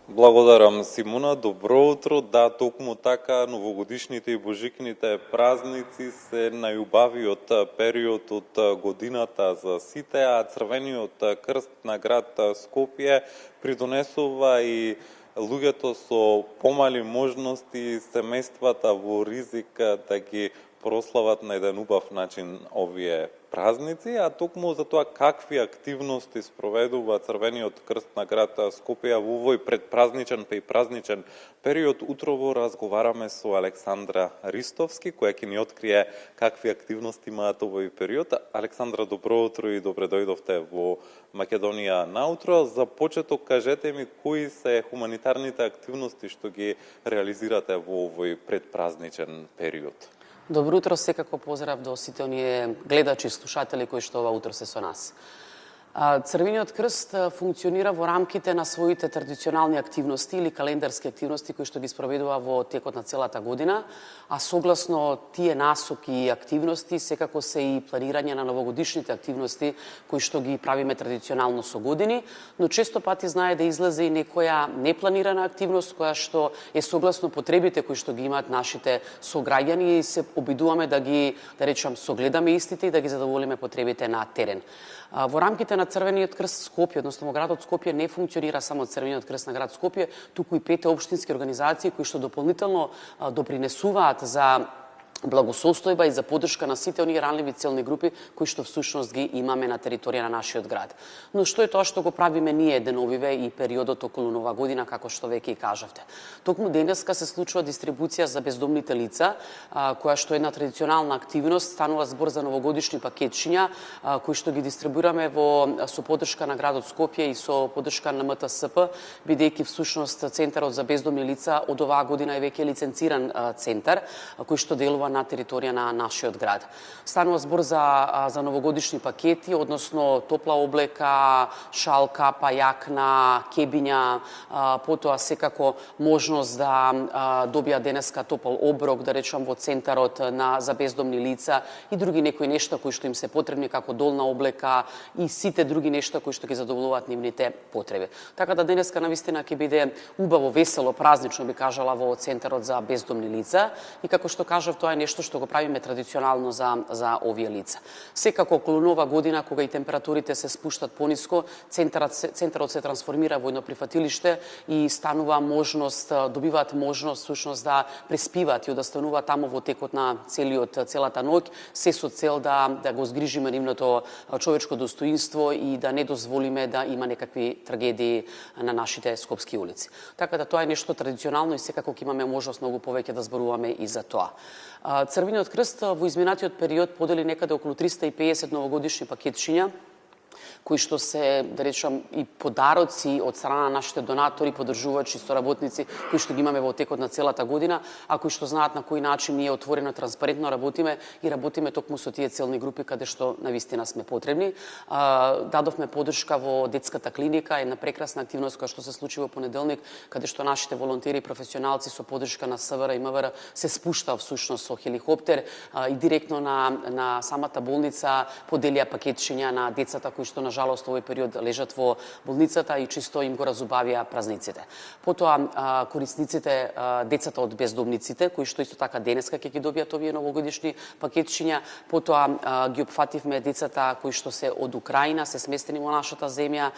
Благодарам, Симона. Добро утро. Да, токму така, новогодишните и божикните празници се најубавиот период од годината за сите, а Црвениот крст на град Скопје придонесува и луѓето со помали можности, семејствата во ризик да ги прослават на еден убав начин овие празници, а токму за тоа какви активности спроведува Црвениот крст на град Скопје во овој предпразничен па и празничен период, утрово разговараме со Александра Ристовски, која ќе ни открие какви активности имаат овој период. Александра, добро утро и добре дојдовте во Македонија наутро. За почеток кажете ми кои се хуманитарните активности што ги реализирате во овој предпразничен период. Добро утро, секако поздрав до сите оние гледачи и слушатели кои што ова утро се со нас. Црвениот крст функционира во рамките на своите традиционални активности или календарски активности кои што ги спроведува во текот на целата година, а согласно тие насоки и активности секако се и планирање на новогодишните активности кои што ги правиме традиционално со години, но често пати знае да излезе и некоја непланирана активност која што е согласно потребите кои што ги имаат нашите сограѓани и се обидуваме да ги, да речам, согледаме истите и да ги задоволиме потребите на терен. Во рамките на Црвениот крст Скопје, односно во градот Скопје, не функционира само Црвениот крст на град Скопје, туку и 5 општински организации кои што дополнително допринесуваат за благосостојба и за поддршка на сите оние ранливи целни групи кои што всушност ги имаме на територија на нашиот град. Но што е тоа што го правиме ние деновиве и периодот околу Нова година, како што веќе и кажавте? Токму денеска се случува дистрибуција за бездомните лица, која што е една традиционална активност, станува збор за новогодишни пакетчиња кои што ги дистрибуираме со поддршка на градот Скопје и со поддршка на МТСП, бидејќи всушност Центарот за бездомни лица од оваа година е веќе лиценциран центар кој што делува на територија на нашиот град. Станува збор за новогодишни пакети, односно топла облека, шал, капа, јакна, кебиња, потоа секако можност да добија денеска топол оброк, да речам, во центарот за бездомни лица и други некои нешта кои што им се потребни како долна облека и сите други нешта кои што ги задоволуваат нивните потреби. Така да денеска навистина ќе биде убаво, весело, празнично би кажала во центарот за бездомни лица и како што кажав, тоа е нешто што го правиме традиционално за овие лица. Секако околу Нова година, кога и температурите се спуштат пониско, центарот се трансформира во едно прифатилиште и станува можност, добиваат можност всушност да преспиваат и да стануваат таму во текот на целата ноќ, се со цел да го згрижиме нивното човечко достоинство и да не дозволиме да има некакви трагедии на нашите скопски улици. Така да тоа е нешто традиционално и секако ќе имаме можност многу повеќе да зборуваме и за тоа. Црвениот крст во изминатиот период подели некаде околу 350 новогодишни пакетчиња, кои што се, да речам, и подароци од страна на нашите донатори, поддржувачи, соработници, кои што ги имаме во текот на целата година, а кои што знаат на кој начин ние отворено, транспарентно работиме и работиме токму со тие целни групи каде што навистина сме потребни. Дадовме поддршка во детската клиника, една прекрасна активност која што се случи во понеделник, каде што нашите волонтери и професионалци со поддршка на СВР и МВР се спушта всушност со хеликоптер и директно на самата болница поделија пакетчиња на децата кои што на жалост овој период лежат во болницата и чисто им го разубавија празниците. Потоа корисниците, децата од бездомниците, кои што исто така денеска ќе ги добијат овие новогодишни пакетчиња, потоа ги опфативме децата кои што се од Украина, се сместени во нашата земја,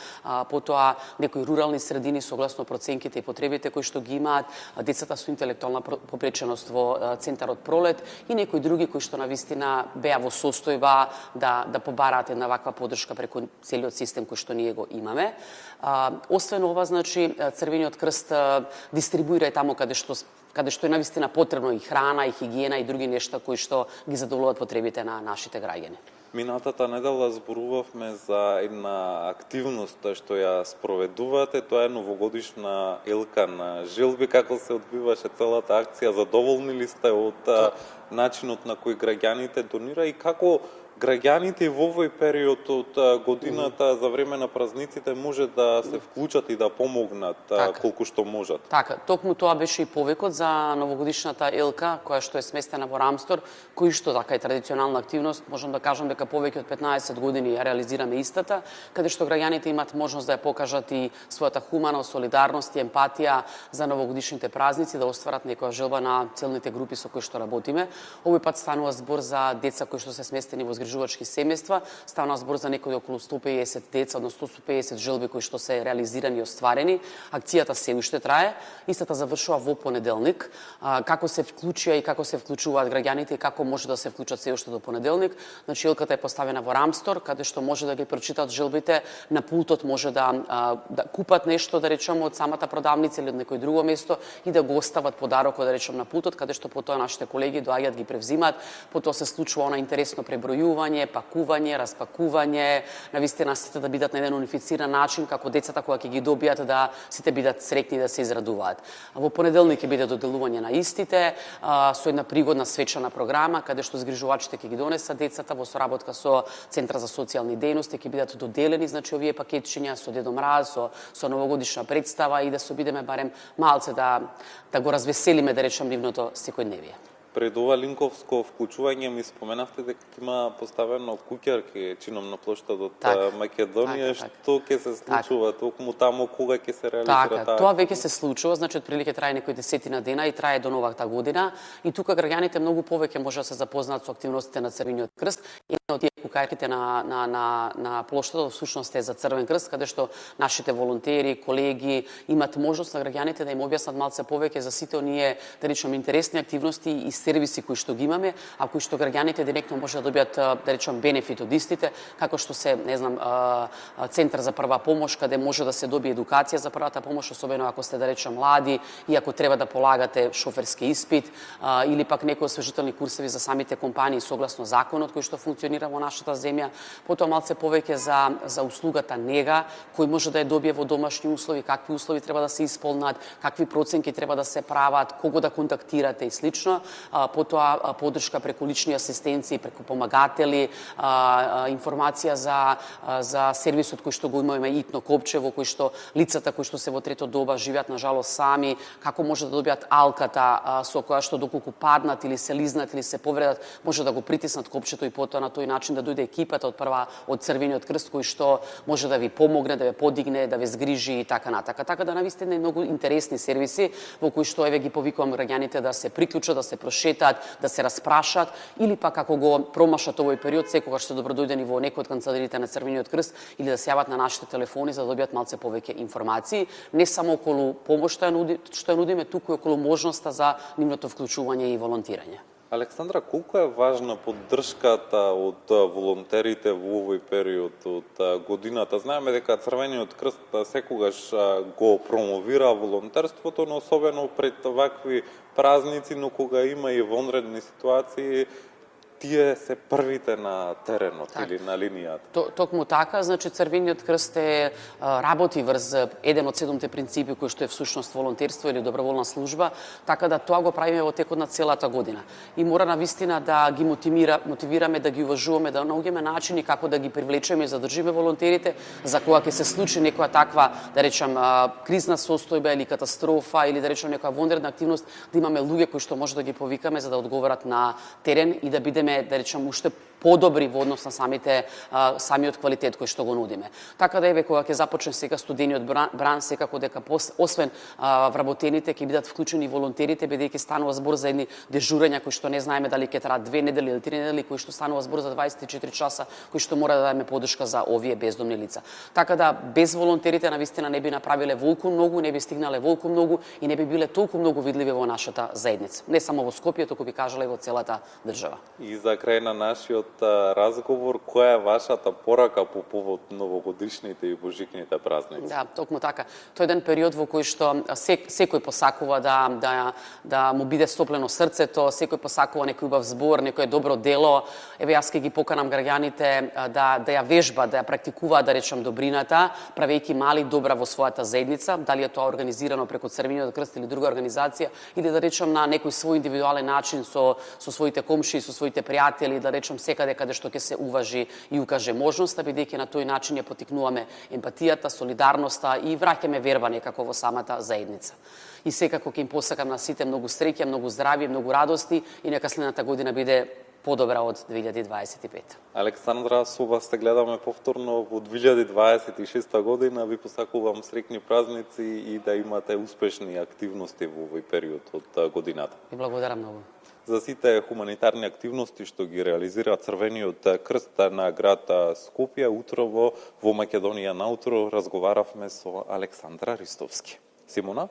потоа некои рурални средини согласно проценките и потребите кои што ги имаат, децата со интелектуална попреченост во центарот Пролет и некои други кои што навистина беа во состојба да побараат една ваква поддршка преку целиот систем кој што ние го имаме. Освен ова, значи, Црвениот крст дистрибуира и таму каде што е навистина потребно и храна, и хигиена и други нешта кои што ги задоволуваат потребите на нашите граѓани. Минатата недела зборувавме за една активност што ја спроведувате, тоа е новогодишна елка на желби. Како се одбиваше целата акција? Задоволни ли сте од начинот на кој граѓаните донира и како граѓаните и во овој период од годината за време на празниците може да се вклучат и да помогнат колку што можат. Така, токму тоа беше и повикот за новогодишната елка, која што е сместена во Рамстор, кој што така е традиционална активност, можам да кажам дека повеќе од 15 години ја реализираме истата, каде што граѓаните имат можност да ја покажат и својата хуманост, солидарност и емпатија за новогодишните празници, да остварат некоја желба на целните групи со кои што работиме. Овој пат станува збор за деца кои што се сместени во згрижувачки семејства, станува збор за некои околу 150 деца, односно 150 желби кои што се реализирани и остварени. Акцијата се уште трае, истата завршува во понеделник. Како се вклучија и како се вклучуваат граѓаните и како може да се вклучат се уште до понеделник. Значи елката е поставена во Рамстор, каде што може да ги прочитат желбите, на пултот може да купат нешто, да речеме, од самата продавница или од некој друго место и да го остават подарокот, да речеме, на пултот, каде што потоа нашите колеги доаѓаат, ги превзимаат, потоа се случува она интересно пребројување, пакување, распакување, навистина сите да бидат на еден унифициран начин, како децата кога ќе ги добијат да сите бидат среќни да се израдуваат. Во понеделник ќе биде доделување на истите, со една пригодна свечана програма, каде што згрижувачите ќе ги донесат децата во соработка со Центар за социјални дејности, ќе бидат доделени, значи овие пакетчиња со Дедо Мраз, со новогодишна представа и да се обидеме барем малце да го развеселиме, да речем, нивното секојдневие. Пред ова линковско вклучување ми споменавте дека има поставено куќарки чином на плоштадот Македонија, што ќе се случува токму таму, кога ќе се реализира таа? Тоа веќе се случува, значи отприлike трае некои десетина дена и трае до новата година и тука граѓаните многу повеќе може да се запознаат со активностите на Црвениот крст. Една од тие куќарките на плоштадот всушност е за Црвен крст, каде што нашите волонтери, колеги имат можност на граѓаните да им објаснат малце повеќе за сите оние, да речем, интересни активности и сервиси кои што ги имаме, а кои што граѓаните директно може да добијат, да речем, бенефит од истите, како што се, не знам, Центар за прва помош, каде може да се добие едукација за првата помош, особено ако сте, да речем, млади и ако треба да полагате шоферски испит, или пак некои освежителни курсеви за самите компании согласно законот кој што функционира во нашата земја, потоа малце повеќе за услугата нега, кој може да ја добие во домашни услови, какви услови треба да се исполнат, какви проценки треба да се прават, кого да контактирате и слично. Потоа поддршка преку лични асистенции, преку помагатели, информација за сервисот кој што го имаме итно копче, во кој што лицата кои што се во трето доба живеат на жалост сами, како може да добијат алката со која што доколку паднат или се лизнат или се повредат, може да го притиснат копчето и потоа на тој начин да дојде екипата од Црвениот крст кој што може да ви помогне, да ве подигне, да ве згрижи и така натака. Така да навистина е многу интересни сервиси во кои што еве ги повикувам граѓаните да се приклучат, да се прошетаат, да се распрашат или пак ако го промашат овој период, секогаш се добродојдени во некој од канцелариите на Црвениот крст или да се јават на нашите телефони за да добијат малце повеќе информации, не само околу помош што ја нудиме, туку и околу можноста за нивното вклучување и волонтирање. Александра, колку е важна поддршката од волонтерите во овој период од годината? Знаеме дека Црвениот крст секогаш го промовира волонтерството, но особено пред вакви празници, но кога има и вонредни ситуации, тие се првите на теренот или на линијата. Токму така, значи Црвениот крст работи врз еден од 7 принципи кои што е всушност волонтерство или доброволна служба, така да тоа го правиме во текот на целата година. И мора навистина да ги мотивираме, да ги уважуваме, да наоѓаме начини како да ги привлечеме и задржиме волонтерите, за кога ќе се случи некоја таква, да речем, кризна состојба или катастрофа или да речем некоја вонредна активност, да имаме луѓе кои што може да ги повикаме за да одговорат на терен и да бидеме, да речем, уште подобри во однос на самиот квалитет кој што го нудиме. Така да еве кога ќе започне сега студениот бран, секако дека освен вработените ќе бидат вклучени волонтерите, бидејќи станува збор за едни дежурења кои што не знаеме дали ќе траат 2 недели или 3 недели, кои што станува збор за 24 часа, кои што мора да дадеме поддршка за овие бездомни лица. Така да без волонтерите навистина не би направиле волку многу, не би стигнале волку многу и не би биле толку многу видливи во нашата заедница. Не само во Скопје, туку би кажала и во целата држава. И за крај на нашиот разговор, која е вашата порака по повод новогодишните и божикните празници? Да, токму така. Тој еден период во кој што секој посакува да му биде стоплено срцето, секој посакува некој убав збор, некое добро дело. Еве јас ќе ги поканам граѓаните да ја вежбаат, да ја практикуваат, да речем, добрината, правејќи мали добра во својата заедница, дали е тоа организирано преку Црвениот крст или друга организација, или да речем на некој свој индивидуален начин со своите комши, со своите пријатели, да речем секако секаде каде што ќе се уважи и укаже можноста, бидејќи на тој начин ја потикнуваме емпатијата, солидарноста и враќаме верба некако во самата заедница. И секако ќе им посакам на сите многу среќа, многу здравје, многу радости и нека следната година биде подобра од 2025. Александра, со вас те гледаме повторно во 2026 година. Ви посакувам среќни празници и да имате успешни активности во овој период од годината. И благодарам многу. За сите хуманитарни активности што ги реализира Црвениот крст на град Скопје, утрово во Македонија наутро разговаравме со Александра Ристовски. Симона?